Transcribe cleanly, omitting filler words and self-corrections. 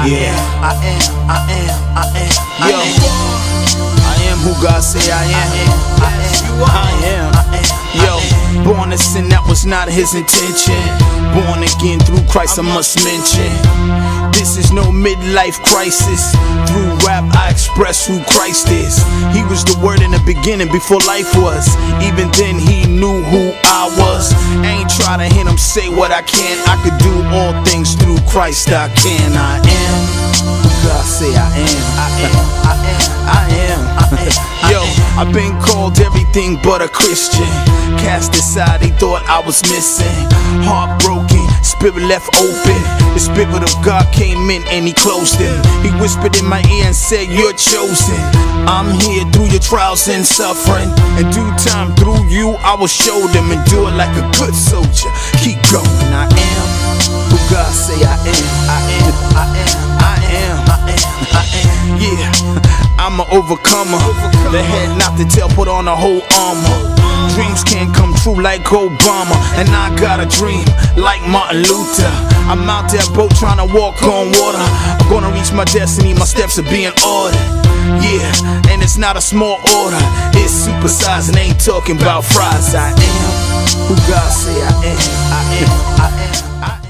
Yo, I am who God say I am. Yo, born to sin, that was not his intention. Born again through Christ, I must mention. This is no midlife crisis. Through rap, I express who Christ is. He was the word in the beginning, before life was. Even then, he knew who I was. Ain't try to hear him say what I can. I could do all things through Christ, I can. I am who God say I am. I am. Yo, I've been called everything but a Christian. Cast aside, they thought I was missing. Heartbroken, spirit left open. The spirit of God came in and he closed it. He whispered in my ear and said, you're chosen. I'm here through your trials and suffering. In due time through you, I will show them. And do it like a good soldier. Keep going. I am who God say I am. Yeah, I'm an overcomer. The head, not the tail, put on a whole armor. Dreams can't come true like Obama. And I got a dream like Martin Luther. I'm out there boat trying to walk on water. I'm gonna reach my destiny, my steps are being ordered. Yeah, and it's not a small order. It's supersized and ain't talking about fries. I am who God say I am.